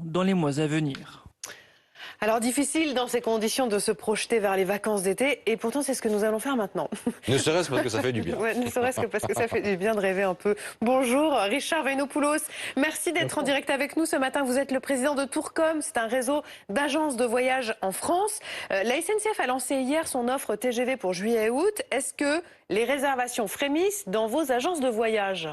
dans les mois à venir. Alors difficile dans ces conditions de se projeter vers les vacances d'été et pourtant c'est ce que nous allons faire maintenant. Ne serait-ce parce que ça fait du bien. Ouais, ne serait-ce que parce que ça fait du bien de rêver un peu. Bonjour Richard Venopoulos, merci d'être en direct avec nous ce matin. Vous êtes le président de Tourcom, c'est un réseau d'agences de voyage en France. La SNCF a lancé hier son offre TGV pour juillet et août. Est-ce que les réservations frémissent dans vos agences de voyage ?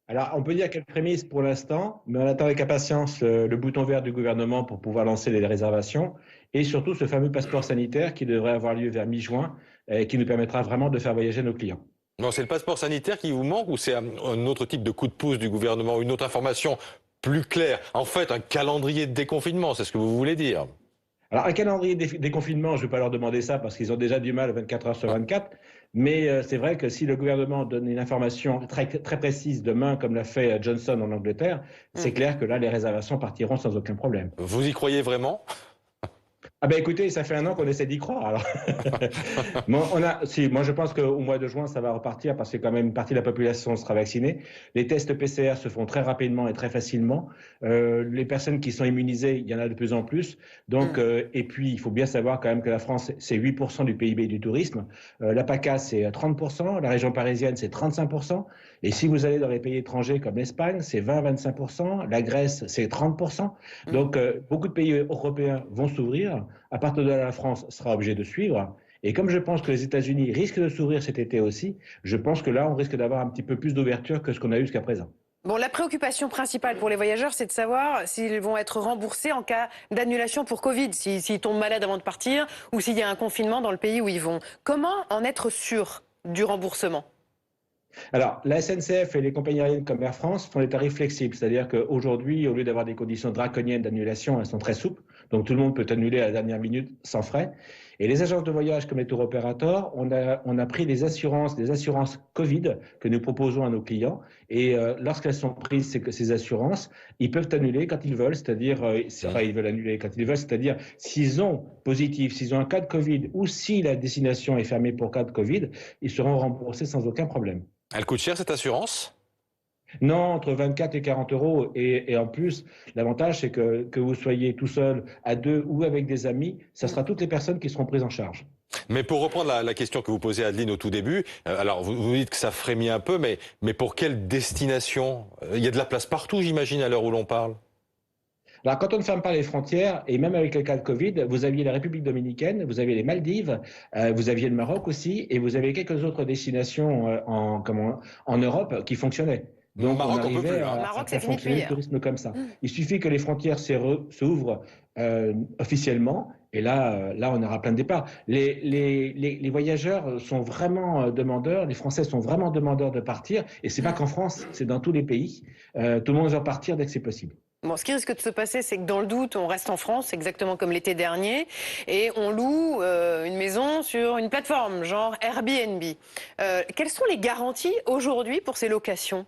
Alors, on peut dire qu'elle frémisse pour l'instant, mais on attend avec impatience le bouton vert du gouvernement pour pouvoir lancer les réservations et surtout ce fameux passeport sanitaire qui devrait avoir lieu vers mi-juin et qui nous permettra vraiment de faire voyager nos clients. Non, c'est le passeport sanitaire qui vous manque ou c'est un autre type de coup de pouce du gouvernement, une autre information plus claire? En fait, un calendrier de déconfinement, c'est ce que vous voulez dire? Alors, un calendrier des confinements, je ne vais pas leur demander ça parce qu'ils ont déjà du mal 24 heures sur 24. Mais c'est vrai que si le gouvernement donne une information très, très précise demain, comme l'a fait Johnson en Angleterre, c'est clair que là, les réservations partiront sans aucun problème. Vous y croyez vraiment? Ah ben écoutez, ça fait un an qu'on essaie d'y croire. Alors, bon, moi je pense qu'au mois de juin ça va repartir parce que quand même une partie de la population sera vaccinée. Les tests PCR se font très rapidement et très facilement. Les personnes qui sont immunisées, il y en a de plus en plus. Donc et puis il faut bien savoir quand même que la France c'est 8% du PIB du tourisme. La PACA c'est 30%, la région parisienne c'est 35%. Et si vous allez dans les pays étrangers comme l'Espagne, c'est 20-25%. La Grèce c'est 30%. Donc beaucoup de pays européens vont s'ouvrir. À partir de là, la France sera obligée de suivre. Et comme je pense que les États-Unis risquent de s'ouvrir cet été aussi, je pense que là, on risque d'avoir un petit peu plus d'ouverture que ce qu'on a eu jusqu'à présent. Bon, la préoccupation principale pour les voyageurs, c'est de savoir s'ils vont être remboursés en cas d'annulation pour Covid, s'ils tombent malades avant de partir ou s'il y a un confinement dans le pays où ils vont. Comment en être sûr du remboursement ? Alors, la SNCF et les compagnies aériennes comme Air France font des tarifs flexibles, c'est-à-dire qu'aujourd'hui, au lieu d'avoir des conditions draconiennes d'annulation, elles sont très souples, donc tout le monde peut annuler à la dernière minute sans frais. Et les agences de voyage comme les tour opérateurs, on a pris des assurances Covid que nous proposons à nos clients, et lorsqu'elles sont prises, ces assurances, ils peuvent annuler quand ils veulent, ils veulent annuler quand ils veulent, c'est-à-dire s'ils ont positif, s'ils ont un cas de Covid, ou si la destination est fermée pour cas de Covid, ils seront remboursés sans aucun problème. Elle coûte cher cette assurance? Non, entre 24 et 40 euros. Et en plus, l'avantage, c'est que vous soyez tout seul, à deux ou avec des amis, ça sera toutes les personnes qui seront prises en charge. Mais pour reprendre la question que vous posez Adeline au tout début, alors vous dites que ça frémit un peu, mais pour quelle destination? Il y a de la place partout, j'imagine, à l'heure où l'on parle. Alors, quand on ne ferme pas les frontières, et même avec le cas de Covid, vous aviez la République dominicaine, vous aviez les Maldives, vous aviez le Maroc aussi, et vous avez quelques autres destinations en Europe qui fonctionnaient. Donc, Maroc, on on peut arrivait plus, hein. à faire fonctionner le tourisme comme ça. Il suffit que les frontières s'ouvrent officiellement, et là, on aura plein de départs. Les voyageurs sont vraiment demandeurs, les Français sont vraiment demandeurs de partir, et c'est pas qu'en France, c'est dans tous les pays. Tout le monde veut partir dès que c'est possible. Bon, ce qui risque de se passer, c'est que dans le doute, on reste en France, exactement comme l'été dernier, et on loue une maison sur une plateforme, genre Airbnb. Quelles sont les garanties aujourd'hui pour ces locations ?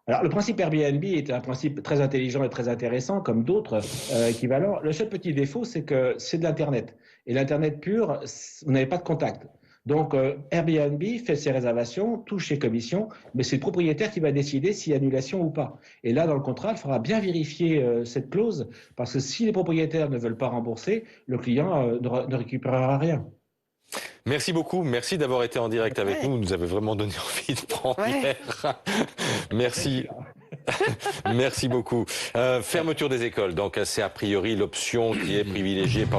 Alors, le principe Airbnb est un principe très intelligent et très intéressant, comme d'autres équivalents. Le seul petit défaut, c'est que c'est de l'Internet. Et l'Internet pur, vous n'avez pas de contact. Donc, Airbnb fait ses réservations, touche ses commissions, mais c'est le propriétaire qui va décider s'il y a annulation ou pas. Et là, dans le contrat, il faudra bien vérifier cette clause, parce que si les propriétaires ne veulent pas rembourser, le client ne récupérera rien. Merci beaucoup, merci d'avoir été en direct avec nous. Vous nous avez vraiment donné envie de prendre l'air. Merci. Merci beaucoup. Fermeture des écoles, donc c'est a priori l'option qui est privilégiée par le